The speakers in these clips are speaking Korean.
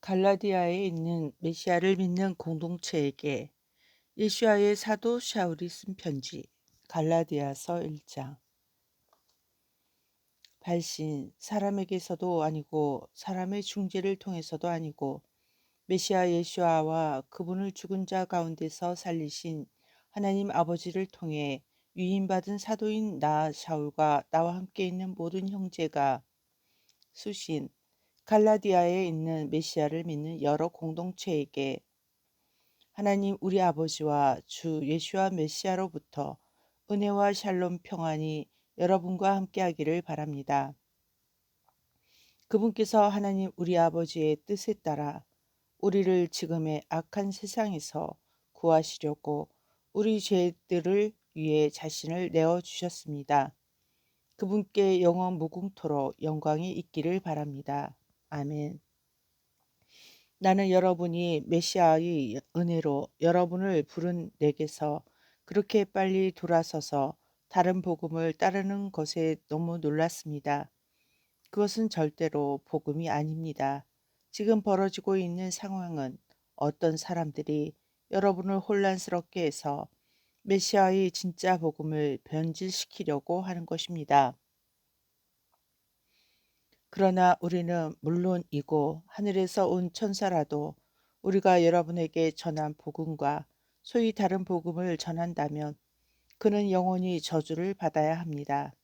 갈라디아에 있는 메시아를 믿는 공동체에게 예수야의 사도 샤울이 쓴 편지. 갈라디아서 1장. 발신, 사람에게서도 아니고 사람의 중재를 통해서도 아니고 메시아 예수아와 그분을 죽은 자 가운데서 살리신 하나님 아버지를 통해 위임받은 사도인 나 샤울과 나와 함께 있는 모든 형제가 수신 갈라디아에 있는 메시아를 믿는 여러 공동체에게 하나님 우리 아버지와 주 예수와 메시아로부터 은혜와 샬롬 평안이 여러분과 함께하기를 바랍니다. 그분께서 하나님 우리 아버지의 뜻에 따라 우리를 지금의 악한 세상에서 구하시려고 우리 죄들을 위해 자신을 내어주셨습니다. 그분께 영원 무궁토록 영광이 있기를 바랍니다. 아멘. 나는 여러분이 메시아의 은혜로 여러분을 부른 내게서 그렇게 빨리 돌아서서 다른 복음을 따르는 것에 너무 놀랐습니다. 그것은 절대로 복음이 아닙니다. 지금 벌어지고 있는 상황은 어떤 사람들이 여러분을 혼란스럽게 해서 메시아의 진짜 복음을 변질시키려고 하는 것입니다. 그러나 우리는 물론이고 하늘에서 온 천사라도 우리가 여러분에게 전한 복음과 소위 다른 복음을 전한다면 그는 영원히 저주를 받아야 합니다.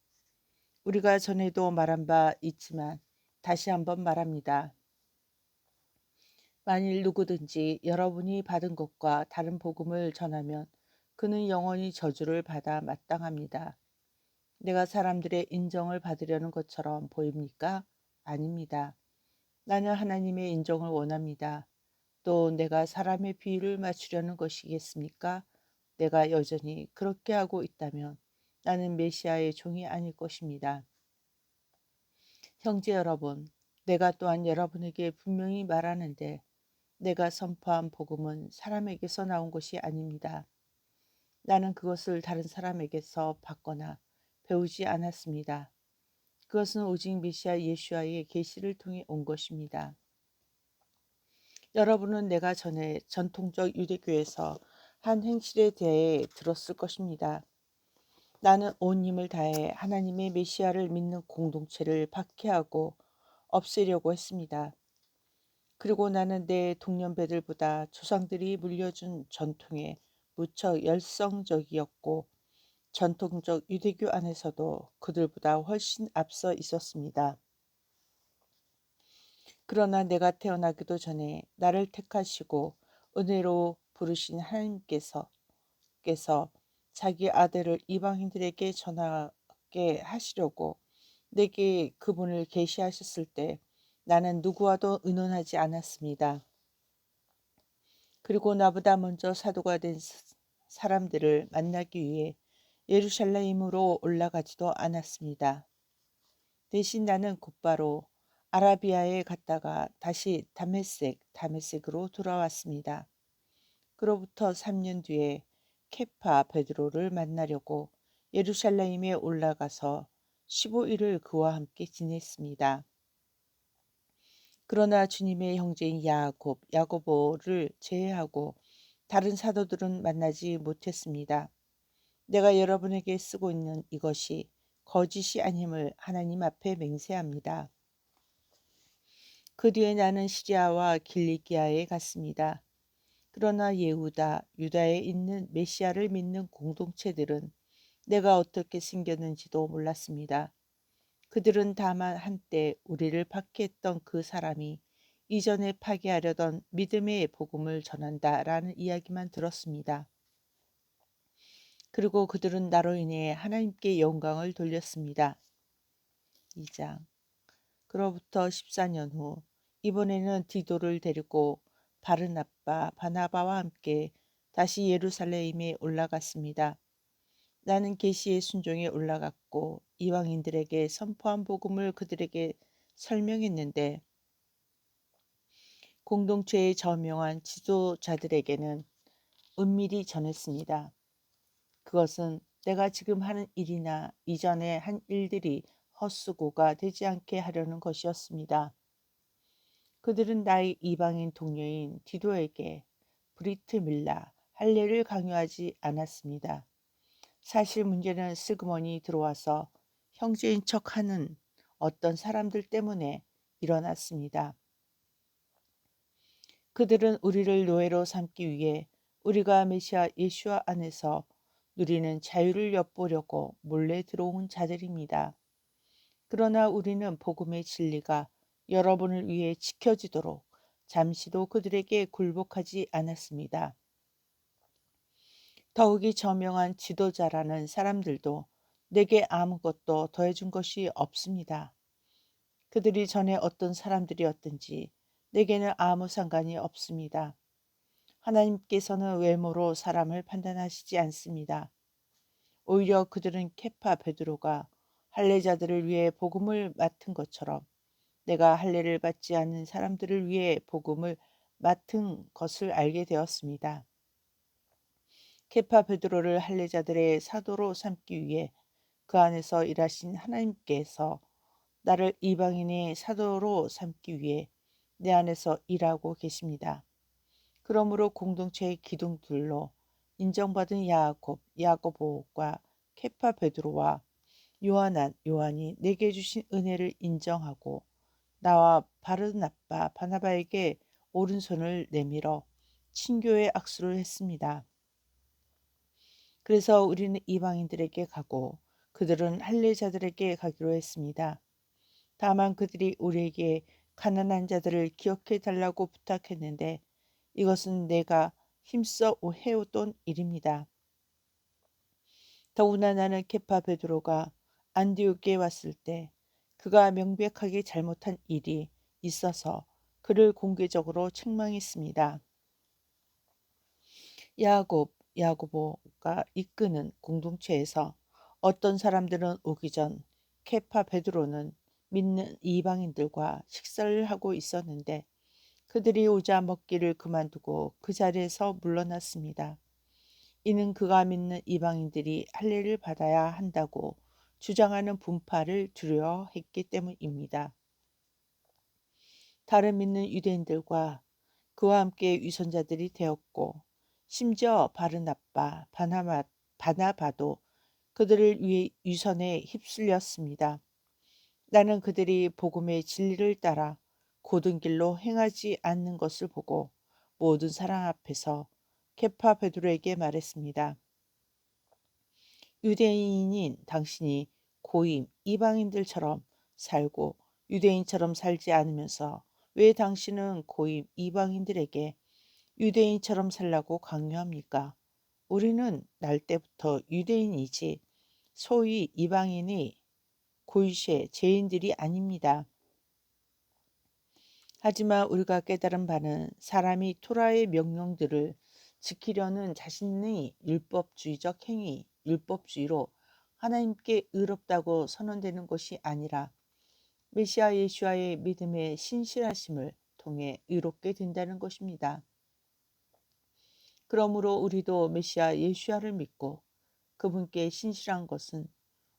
우리가 전에도 말한 바 있지만 다시 한번 말합니다. 만일 누구든지 여러분이 받은 것과 다른 복음을 전하면 그는 영원히 저주를 받아 마땅합니다. 내가 사람들의 인정을 받으려는 것처럼 보입니까? 아닙니다. 나는 하나님의 인정을 원합니다. 또 내가 사람의 비유를 맞추려는 것이겠습니까? 내가 여전히 그렇게 하고 있다면 나는 메시아의 종이 아닐 것입니다. 형제 여러분, 내가 또한 여러분에게 분명히 말하는데 내가 선포한 복음은 사람에게서 나온 것이 아닙니다. 나는 그것을 다른 사람에게서 받거나 배우지 않았습니다. 그것은 오직 메시아 예수와의 계시를 통해 온 것입니다. 여러분은 내가 전에 전통적 유대교에서 한 행실에 대해 들었을 것입니다. 나는 온 힘을 다해 하나님의 메시아를 믿는 공동체를 박해하고 없애려고 했습니다. 그리고 나는 내 동년배들보다 조상들이 물려준 전통에 무척 열성적이었고 전통적 유대교 안에서도 그들보다 훨씬 앞서 있었습니다. 그러나 내가 태어나기도 전에 나를 택하시고 은혜로 부르신 하나님께서 자기 아들을 이방인들에게 전하게 하시려고 내게 그분을 계시하셨을 때 나는 누구와도 의논하지 않았습니다. 그리고 나보다 먼저 사도가 된 사람들을 만나기 위해 예루살렘으로 올라가지도 않았습니다. 대신 나는 곧바로 아라비아에 갔다가 다시 다메섹으로 돌아왔습니다. 그로부터 3년 뒤에 케파 베드로를 만나려고 예루살렘에 올라가서 15일을 그와 함께 지냈습니다. 그러나 주님의 형제인 야고보를 제외하고 다른 사도들은 만나지 못했습니다. 내가 여러분에게 쓰고 있는 이것이 거짓이 아님을 하나님 앞에 맹세합니다. 그 뒤에 나는 시리아와 길리기아에 갔습니다. 그러나 유다에 있는 메시아를 믿는 공동체들은 내가 어떻게 생겼는지도 몰랐습니다. 그들은 다만 한때 우리를 박해했던 그 사람이 이전에 파괴하려던 믿음의 복음을 전한다라는 이야기만 들었습니다. 그리고 그들은 나로 인해 하나님께 영광을 돌렸습니다. 2장. 그로부터 14년 후 이번에는 디도를 데리고 바나바와 함께 다시 예루살렘에 올라갔습니다. 나는 계시의 순종에 올라갔고 이방인들에게 선포한 복음을 그들에게 설명했는데 공동체의 저명한 지도자들에게는 은밀히 전했습니다. 그것은 내가 지금 하는 일이나 이전에 한 일들이 헛수고가 되지 않게 하려는 것이었습니다. 그들은 나의 이방인 동료인 디도에게 브리트 밀라 할례를 강요하지 않았습니다. 사실 문제는 슬그머니 들어와서 형제인 척하는 어떤 사람들 때문에 일어났습니다. 그들은 우리를 노예로 삼기 위해 우리가 메시아 예수와 안에서 누리는 자유를 엿보려고 몰래 들어온 자들입니다. 그러나 우리는 복음의 진리가 여러분을 위해 지켜지도록 잠시도 그들에게 굴복하지 않았습니다. 더욱이 저명한 지도자라는 사람들도 내게 아무것도 더해준 것이 없습니다. 그들이 전에 어떤 사람들이었든지 내게는 아무 상관이 없습니다. 하나님께서는 외모로 사람을 판단하시지 않습니다. 오히려 그들은 케파 베드로가 할례자들을 위해 복음을 맡은 것처럼 내가 할례를 받지 않는 사람들을 위해 복음을 맡은 것을 알게 되었습니다. 케파 베드로를 할례자들의 사도로 삼기 위해 그 안에서 일하신 하나님께서 나를 이방인의 사도로 삼기 위해 내 안에서 일하고 계십니다. 그러므로 공동체의 기둥들로 인정받은 야곱, 야고보과 케파 베드로와 요한이 내게 주신 은혜를 인정하고 나와 바르나바 바나바에게 오른손을 내밀어 친교의 악수를 했습니다. 그래서 우리는 이방인들에게 가고 그들은 할례자들에게 가기로 했습니다. 다만 그들이 우리에게 가난한 자들을 기억해 달라고 부탁했는데 이것은 내가 힘써 해오던 일입니다. 더구나 나는 케파 베드로가 안디옥에 왔을 때 그가 명백하게 잘못한 일이 있어서 그를 공개적으로 책망했습니다. 야고보가 이끄는 공동체에서 어떤 사람들은 오기 전 케파 베드로는 믿는 이방인들과 식사를 하고 있었는데 그들이 오자 먹기를 그만두고 그 자리에서 물러났습니다. 이는 그가 믿는 이방인들이 할례를 받아야 한다고 주장하는 분파를 두려워했기 때문입니다. 다른 믿는 유대인들과 그와 함께 위선자들이 되었고 심지어 바나바도 그들을 위해 위선에 휩쓸렸습니다. 나는 그들이 복음의 진리를 따라 고든 길로 행하지 않는 것을 보고 모든 사람 앞에서 케파 베드로에게 말했습니다. 유대인인 당신이 고임 이방인들처럼 살고 유대인처럼 살지 않으면서 왜 당신은 고임 이방인들에게 유대인처럼 살라고 강요합니까? 우리는 날 때부터 유대인이지 소위 이방인이 고유시의 죄인들이 아닙니다. 하지만 우리가 깨달은 바는 사람이 토라의 명령들을 지키려는 자신의 율법주의적 행위, 율법주의로 하나님께 의롭다고 선언되는 것이 아니라 메시아 예수와의 믿음의 신실하심을 통해 의롭게 된다는 것입니다. 그러므로 우리도 메시아 예수와를 믿고 그분께 신실한 것은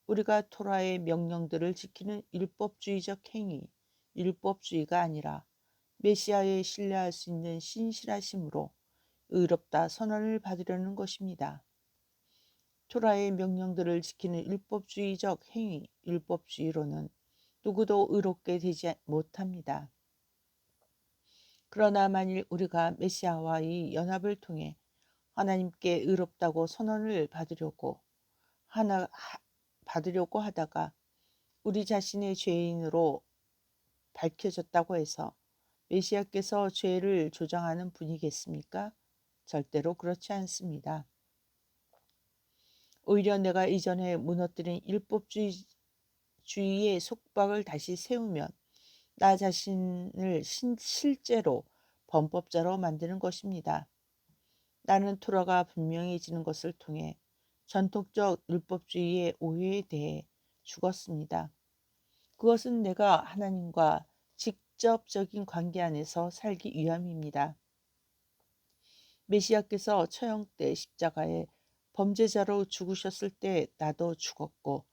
우리가 토라의 명령들을 지키는 율법주의적 행위, 율법주의가 아니라 메시아에 신뢰할 수 있는 신실하심으로 의롭다 선언을 받으려는 것입니다. 토라의 명령들을 지키는 율법주의적 행위, 율법주의로는 누구도 의롭게 되지 못합니다. 그러나 만일 우리가 메시아와의 연합을 통해 하나님께 의롭다고 선언을 받으려고 하다가 우리 자신의 죄인으로 밝혀졌다고 해서 메시아께서 죄를 조장하는 분이겠습니까? 절대로 그렇지 않습니다. 오히려 내가 이전에 무너뜨린 율법주의의 속박을 다시 세우면 나 자신을 실제로 범법자로 만드는 것입니다. 나는 토라가 분명해지는 것을 통해 전통적 율법주의의 오해에 대해 죽었습니다. 그것은 내가 하나님과 직접적인 관계 안에서 살기 위함입니다. 메시아께서 처형 때 십자가에 범죄자로 죽으셨을 때 나도 죽었고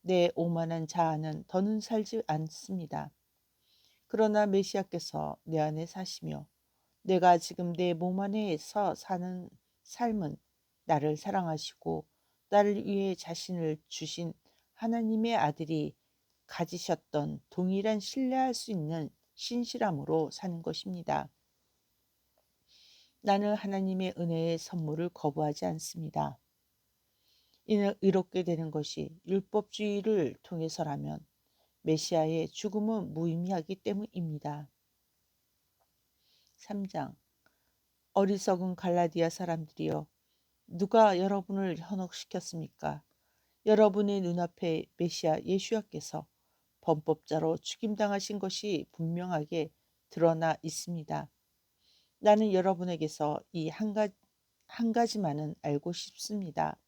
내 오만한 자아는 더는 살지 않습니다. 그러나 메시아께서 내 안에 사시며 내가 지금 내 몸 안에서 사는 삶은 나를 사랑하시고 나를 위해 자신을 주신 하나님의 아들이 가지셨던 동일한 신뢰할 수 있는 신실함으로 사는 것입니다. 나는 하나님의 은혜의 선물을 거부하지 않습니다. 이는 의롭게 되는 것이 율법주의를 통해서라면 메시아의 죽음은 무의미하기 때문입니다. 3장. 어리석은 갈라디아 사람들이여, 누가 여러분을 현혹시켰습니까? 여러분의 눈앞에 메시아 예수야께서 범법자로 죽임당하신 것이 분명하게 드러나 있습니다. 나는 여러분에게서 이 한 가지만은 알고 싶습니다.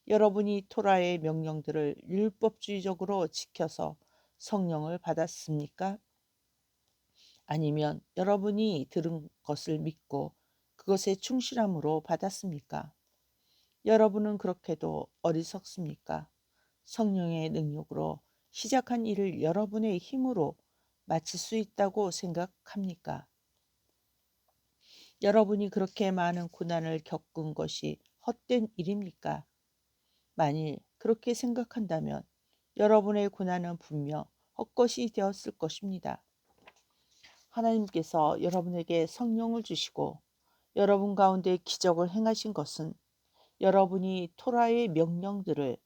여러분이 토라의 명령들을 율법주의적으로 지켜서 성령을 받았습니까? 아니면 여러분이 들은 것을 믿고 그것에 충실함으로 받았습니까? 여러분은 그렇게도 어리석습니까? 성령의 능력으로 시작한 일을 여러분의 힘으로 마칠 수 있다고 생각합니까? 여러분이 그렇게 많은 고난을 겪은 것이 헛된 일입니까? 만일 그렇게 생각한다면 여러분의 고난은 분명 헛것이 되었을 것입니다. 하나님께서 여러분에게 성령을 주시고 여러분 가운데 기적을 행하신 것은 여러분이 토라의 명령들을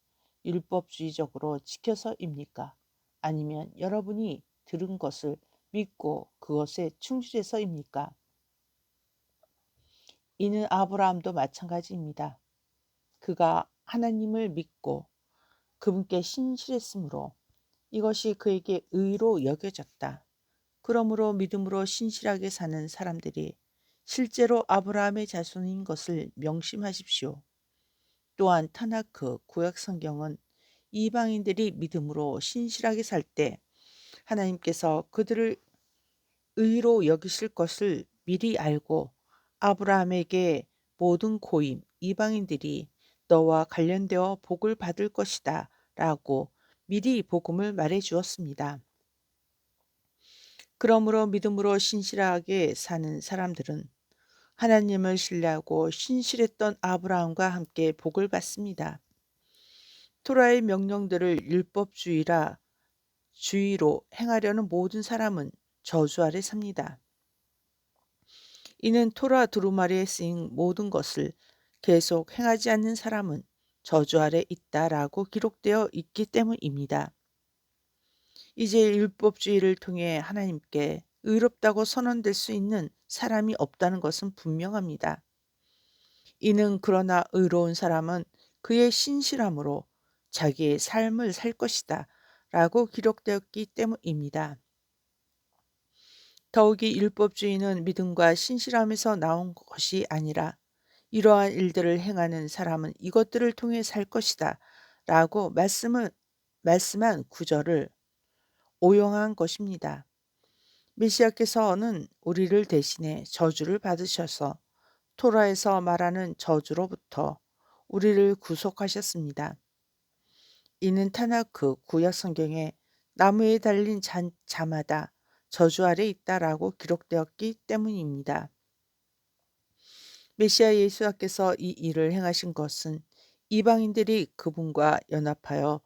율법주의적으로 지켜서입니까? 아니면 여러분이 들은 것을 믿고 그것에 충실해서입니까? 이는 아브라함도 마찬가지입니다. 그가 하나님을 믿고 그분께 신실했으므로 이것이 그에게 의로 여겨졌다. 그러므로 믿음으로 신실하게 사는 사람들이 실제로 아브라함의 자손인 것을 명심하십시오. 또한 타나크 구약 성경은 이방인들이 믿음으로 신실하게 살 때 하나님께서 그들을 의로 여기실 것을 미리 알고 아브라함에게 모든 고임 이방인들이 너와 관련되어 복을 받을 것이다 라고 미리 복음을 말해 주었습니다. 그러므로 믿음으로 신실하게 사는 사람들은 하나님을 신뢰하고 신실했던 아브라함과 함께 복을 받습니다. 토라의 명령들을 주의로 행하려는 모든 사람은 저주 아래 삽니다. 이는 토라 두루마리에 쓰인 모든 것을 계속 행하지 않는 사람은 저주 아래 있다라고 기록되어 있기 때문입니다. 이제 율법주의를 통해 하나님께 의롭다고 선언될 수 있는 사람이 없다는 것은 분명합니다. 이는 그러나 의로운 사람은 그의 신실함으로 자기의 삶을 살 것이다 라고 기록되었기 때문입니다. 더욱이 율법주의는 믿음과 신실함에서 나온 것이 아니라 이러한 일들을 행하는 사람은 이것들을 통해 살 것이다 라고 말씀한 구절을 오용한 것입니다. 메시아께서는 우리를 대신해 저주를 받으셔서 토라에서 말하는 저주로부터 우리를 구속하셨습니다. 이는 타나크 구약 성경에 나무에 달린 자마다 저주 아래 있다라고 기록되었기 때문입니다. 메시아 예수께서 이 일을 행하신 것은 이방인들이 그분과 연합하여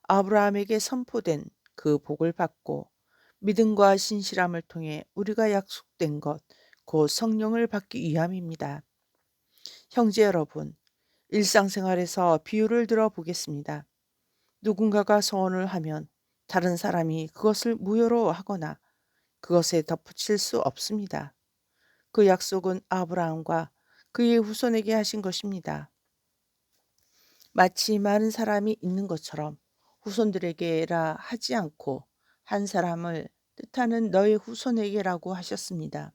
아브라함에게 선포된 그 복을 받고 믿음과 신실함을 통해 우리가 약속된 것, 곧 성령을 받기 위함입니다. 형제 여러분, 일상생활에서 비유를 들어보겠습니다. 누군가가 소원을 하면 다른 사람이 그것을 무효로 하거나 그것에 덧붙일 수 없습니다. 그 약속은 아브라함과 그의 후손에게 하신 것입니다. 마치 많은 사람이 있는 것처럼 후손들에게라 하지 않고 한 사람을 뜻하는 너의 후손에게라고 하셨습니다.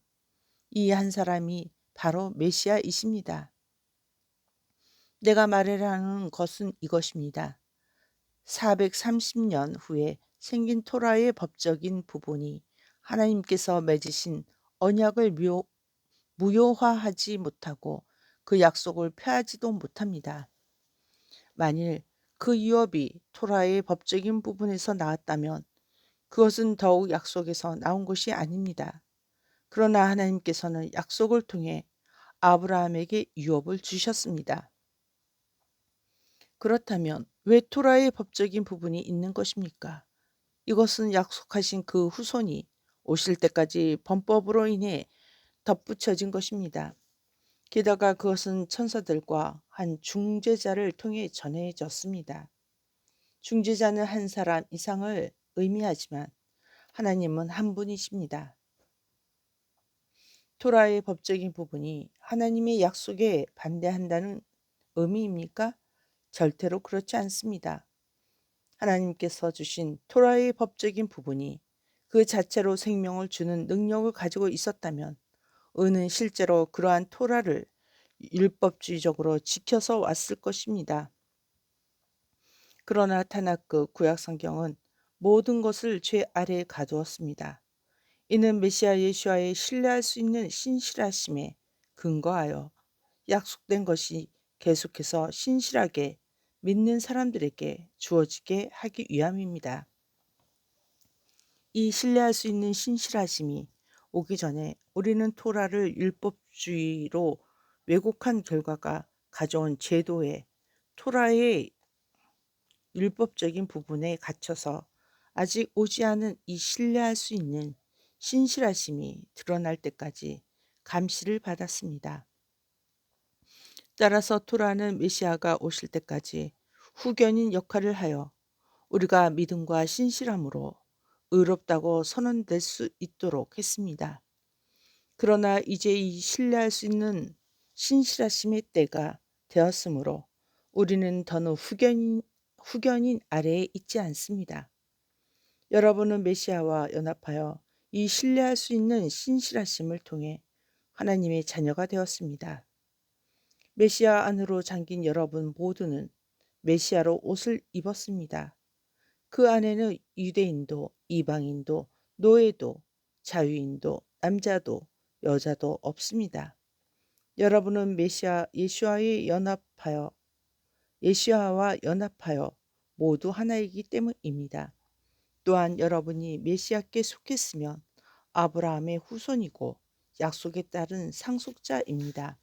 이 한 사람이 바로 메시아이십니다. 내가 말하려는 것은 이것입니다. 430년 후에 생긴 토라의 법적인 부분이 하나님께서 맺으신 언약을 무효화하지 못하고 그 약속을 폐하지도 못합니다. 만일 그 유업이 토라의 법적인 부분에서 나왔다면 그것은 더욱 약속에서 나온 것이 아닙니다. 그러나 하나님께서는 약속을 통해 아브라함에게 유업을 주셨습니다. 그렇다면 왜 토라의 법적인 부분이 있는 것입니까? 이것은 약속하신 그 후손이 오실 때까지 범법으로 인해 덧붙여진 것입니다. 게다가 그것은 천사들과 한 중재자를 통해 전해졌습니다. 중재자는 한 사람 이상을 의미하지만 하나님은 한 분이십니다. 토라의 법적인 부분이 하나님의 약속에 반대한다는 의미입니까? 절대로 그렇지 않습니다. 하나님께서 주신 토라의 법적인 부분이 그 자체로 생명을 주는 능력을 가지고 있었다면 의는 실제로 그러한 토라를 율법주의적으로 지켜서 왔을 것입니다. 그러나 타나크 구약 성경은 모든 것을 죄 아래에 가두었습니다. 이는 메시아 예수와의 신뢰할 수 있는 신실하심에 근거하여 약속된 것이 계속해서 신실하게 믿는 사람들에게 주어지게 하기 위함입니다. 이 신뢰할 수 있는 신실하심이 오기 전에 우리는 토라를 율법주의로 왜곡한 결과가 가져온 제도에 토라의 율법적인 부분에 갇혀서 아직 오지 않은 이 신뢰할 수 있는 신실하심이 드러날 때까지 감시를 받았습니다. 따라서 토라는 메시아가 오실 때까지 후견인 역할을 하여 우리가 믿음과 신실함으로 의롭다고 선언될 수 있도록 했습니다. 그러나 이제 이 신뢰할 수 있는 신실하심의 때가 되었으므로 우리는 더는 후견인 아래에 있지 않습니다. 여러분은 메시아와 연합하여 이 신뢰할 수 있는 신실하심을 통해 하나님의 자녀가 되었습니다. 메시아 안으로 잠긴 여러분 모두는 메시아로 옷을 입었습니다. 그 안에는 유대인도 이방인도 노예도 자유인도 남자도 여자도 없습니다. 여러분은 예수와와 연합하여 모두 하나이기 때문입니다. 또한 여러분이 메시아께 속했으면 아브라함의 후손이고 약속에 따른 상속자입니다.